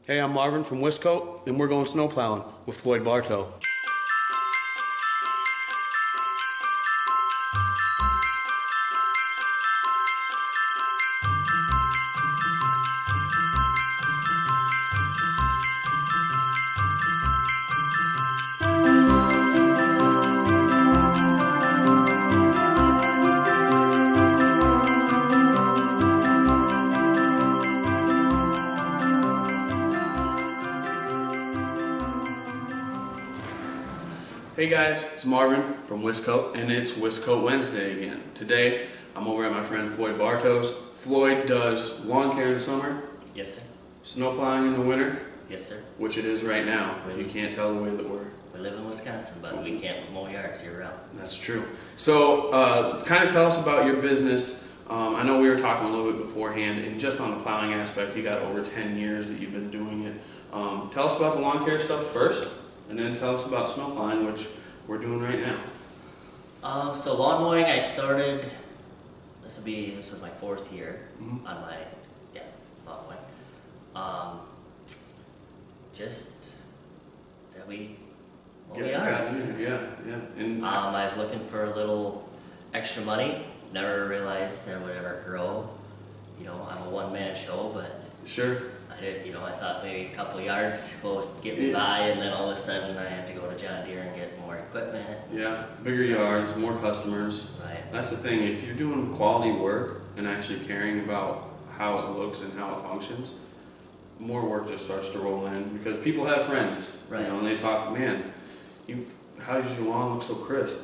Hey, I'm Marvin from Wis-Coat, and we're going snow plowing with Floyd Bartow. Hey guys, it's Marvin from Wis-Coat, and it's Wis-Coat Wednesday again. Today, I'm over at my friend Floyd Bartow's. Floyd does lawn care in the summer. Yes, sir. Snow plowing in the winter. Yes, sir. Which it is right now, if you can't tell the way that We live in Wisconsin, but we can't mow yards year-round. That's true. So, kind of tell us about your business. I know we were talking a little bit beforehand, and just on the plowing aspect, you got over 10 years that you've been doing it. Tell us about the lawn care stuff first, and then tell us about snow plowing, which we're doing right now. So lawn mowing, I started, this was my 4th year on my, lawn mowing. Just that we mow yards. Yeah. And I was looking for a little extra money, never realized that it would ever grow. You know, I'm a one-man show, but sure. I thought maybe a couple yards will get me by, and then all of a sudden I had to go to John Deere and get more equipment. Yeah, bigger yards, more customers. Right. That's the thing, if you're doing quality work and actually caring about how it looks and how it functions, more work just starts to roll in, because people have friends, Right. You know, and they talk, man, how does your lawn look so crisp?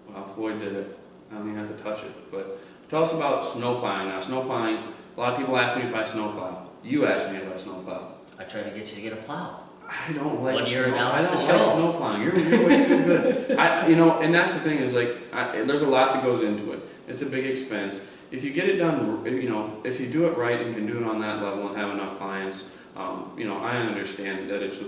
Well, Floyd did it. I don't even have to touch it. But tell us about snow plowing now. Snow plowing, a lot of people ask me if I snow plow. You asked me if I snow plow. I tried to get you to get a plow. I don't like When you're snow. down I at the don't show. like snow plowing. You're way too good. And that's the thing is there's a lot that goes into it. It's a big expense. If you get it done, if you do it right and can do it on that level and have enough clients, I understand that it's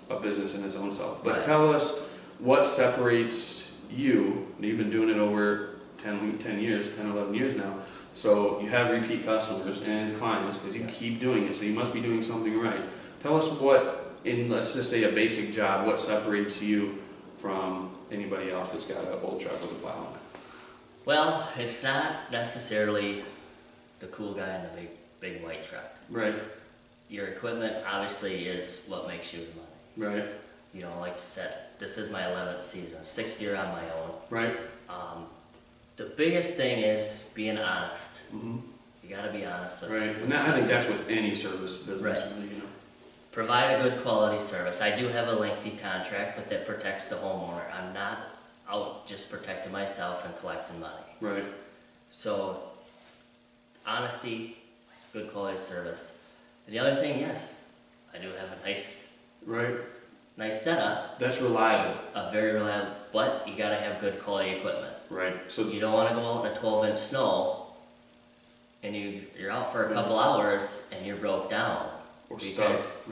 a business in its own self. But Right. tell us what separates you. You've been doing it over 10 years, 10, 11 years now. So you have repeat customers and clients because you keep doing it. So you must be doing something right. Tell us let's just say a basic job, what separates you from anybody else that's got an old truck with a plow on it? Well, it's not necessarily the cool guy in the big white truck. Right. Your equipment obviously is what makes you the money. Right. You know, like you said, this is my 11th season, 6th year on my own. Right. The biggest thing is being honest. Mm-hmm. You got to be honest with Right. And I think that's with any service business. Right. Really, Provide a good quality service. I do have a lengthy contract, but that protects the homeowner. I'm not out just protecting myself and collecting money. Right. So, honesty, good quality service. And the other thing, yes, I do have a nice setup. That's reliable. A very reliable, but you gotta have good quality equipment. Right. So You don't wanna go out in a 12-inch snow and you're out for a couple hours and you're broke down. or Because stuff.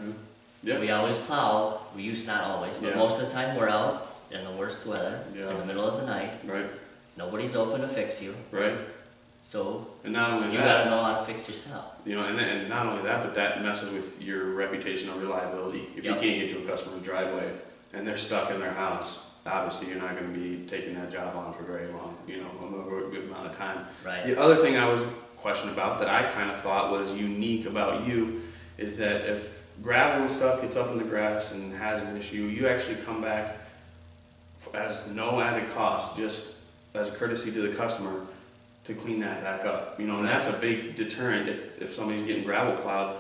Yeah. we always plow, we used not always, but Yeah. most of the time we're out in the worst weather, Yeah. in the middle of the night. Right. Nobody's open to fix you, Right. so And not only you that, gotta know how to fix yourself. and not only that, but that messes with your reputation of reliability. If Yep. you can't get to a customer's driveway and they're stuck in their house, obviously you're not going to be taking that job on for very long, over a good amount of time. Right. The other thing I was questioning about that I kind of thought was unique about you is that if gravel and stuff gets up in the grass and has an issue, you actually come back as no added cost, just as a courtesy to the customer to clean that back up. And that's a big deterrent if somebody's getting gravel plowed.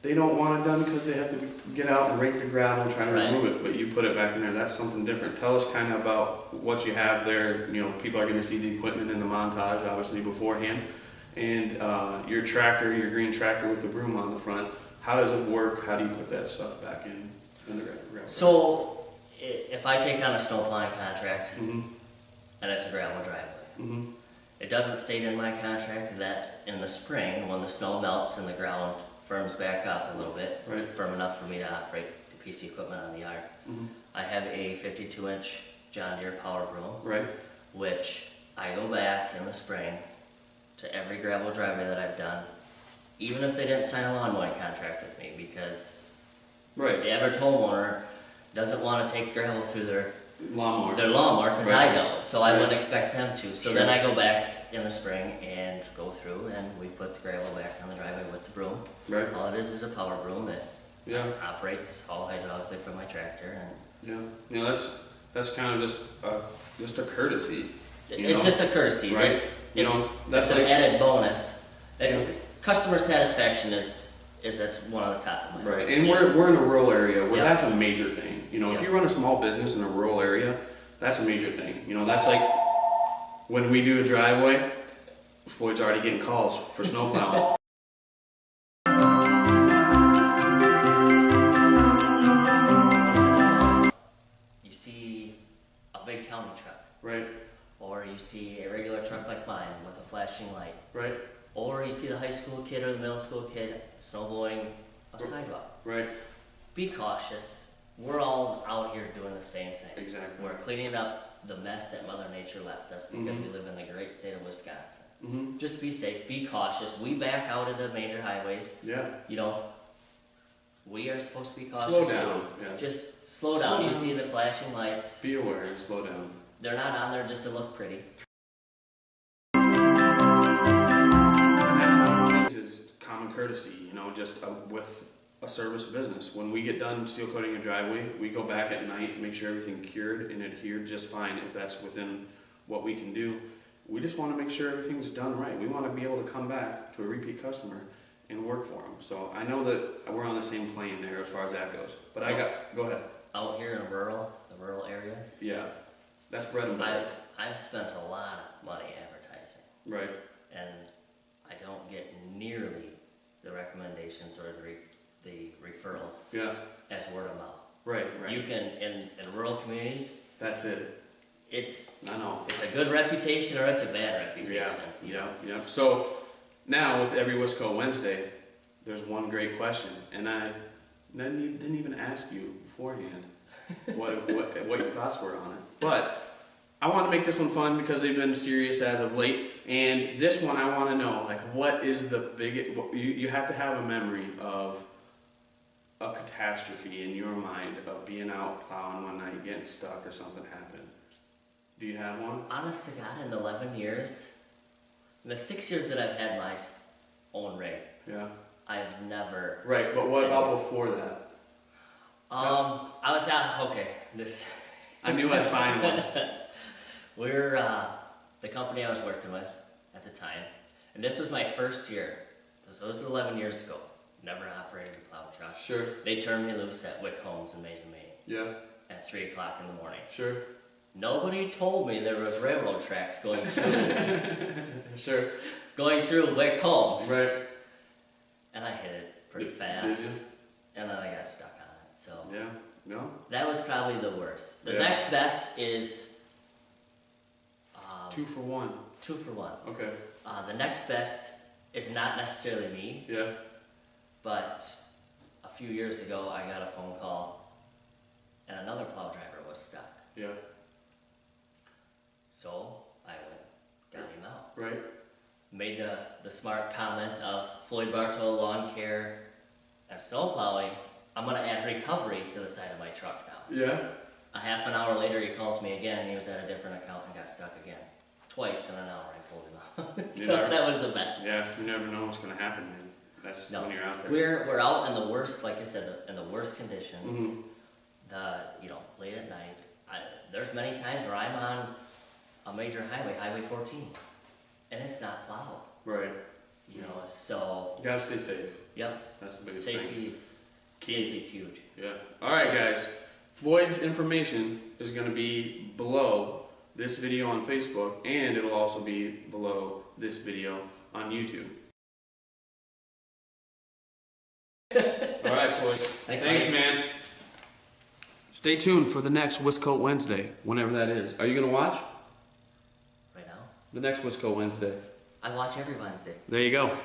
They don't want it done because they have to get out and rake the gravel and try to Right. remove it, but you put it back in there. That's something different. Tell us kind of about what you have there. People are going to see the equipment in the montage, obviously, beforehand. And your tractor, your green tractor with the broom on the front, how does it work? How do you put that stuff back in the gravel? So, if I take on a snow plowing contract, Mm-hmm. and it's a gravel driveway, Mm-hmm. it doesn't state in my contract that in the spring, when the snow melts and the ground firms back up a little bit, Right. firm enough for me to operate the piece of equipment on the yard, Mm-hmm. I have a 52-inch John Deere power broom, Right. which I go back in the spring to every gravel driveway that I've done even if they didn't sign a lawn mowing contract with me, because Right. the average homeowner doesn't want to take gravel through their Lawnmower. because Right. I don't, so I Right. wouldn't expect them to. So Sure. then I go back in the spring and go through, and we put the gravel back on the driveway with the broom. Right. All it is a power broom. It Yeah. operates all hydraulically from my tractor, and Yeah. You know, that's kind of just a courtesy. You it's know? just a courtesy. Right. It's You know, that's it's an like- added bonus. Yeah. Customer satisfaction is at one of the top of my Right, list. and we're in a rural area where Yeah. that's a major thing. You know, if Yeah. you run a small business in a rural area, that's a major thing. You know, that's like when we do a driveway, Floyd's already getting calls for snow plowing. You see a big county truck, Right, or you see a regular truck like mine with a flashing light, right, or you see the high school kid or the middle school kid snowblowing a sidewalk. right, Be cautious. We're all out here doing the same thing. exactly. We're cleaning up the mess that Mother Nature left us because we live in the great state of Wisconsin. Mm-hmm. Just be safe, be cautious. We back out into major highways. Yeah. You know, we are supposed to be cautious Slow down. too. Yes. Just slow Slow down. You down. see the flashing lights. Be aware and slow down. They're not on there just to look pretty. And that's one of the things is common courtesy. You know, just with a service business. When we get done seal coating a driveway, we go back at night, make sure everything cured and adhered just fine if that's within what we can do. We just want to make sure everything's done right. We want to be able to come back to a repeat customer and work for them. So I know that we're on the same plane there as far as that goes. But go ahead. Out here in the rural areas, Yeah, that's bread and butter. I've spent a lot of money advertising, Right, and I don't get nearly the recommendations or the referrals yeah, as word of mouth. right, You right. can in rural communities, That's it. it's I know. a good reputation or it's a bad reputation. Yeah. So now with every WisCoat Wednesday, there's one great question, and I didn't even ask you beforehand what your thoughts were on it. But I want to make this one fun because they've been serious as of late, and this one I want to know, like, what is the biggest? You have to have a memory of a catastrophe in your mind of being out plowing one night, getting stuck, or something happened. Do you have one? Honest to God, in 11 years, in the 6 years that I've had my own rig, Yeah. I've never. Right, but what about before that? I was out. Okay, this. I knew I'd find one. We're the company I was working with at the time, and this was my first year. So this was 11 years ago. Never operated a plow truck. Sure. They turned me loose at Wick Homes in Mason, Maine Yeah. at 3 o'clock in the morning. Sure. Nobody told me there was railroad tracks going through Sure. Wick Homes. Right. And I hit it pretty Did fast, you? and then I got stuck on it. So Yeah. No. that was probably the worst. The Yeah. next best is 2 for 1. 2 for 1. Okay. The next best is not necessarily me, Yeah. but a few years ago I got a phone call, and another plow driver was stuck. Yeah. So I went, got him out. Right. Made the smart comment of Floyd, Bartow, lawn care, and snow plowing. I'm gonna add recovery to the side of my truck now. Yeah. A half an hour later, he calls me again, and he was at a different account and got stuck again. Twice in an hour, I pulled him out. So Yeah. that was the best. Yeah. You never know what's gonna happen, man. That's No, when you're out there. we're out in the worst, like I said, in the worst conditions. Mhm. Late at night. There's many times where I'm on a major highway, Highway 14, and it's not plowed. Right. So You gotta stay safe. yep, That's the biggest thing. safety's huge. Yeah. All right, guys. Floyd's information is going to be below this video on Facebook, and it'll also be below this video on YouTube. All right, Floyd. Thanks, Mike. man. Stay tuned for the next WisCoat Wednesday, whenever that is. Are you going to watch Right now, the next WisCoat Wednesday? I watch every Wednesday. There you go.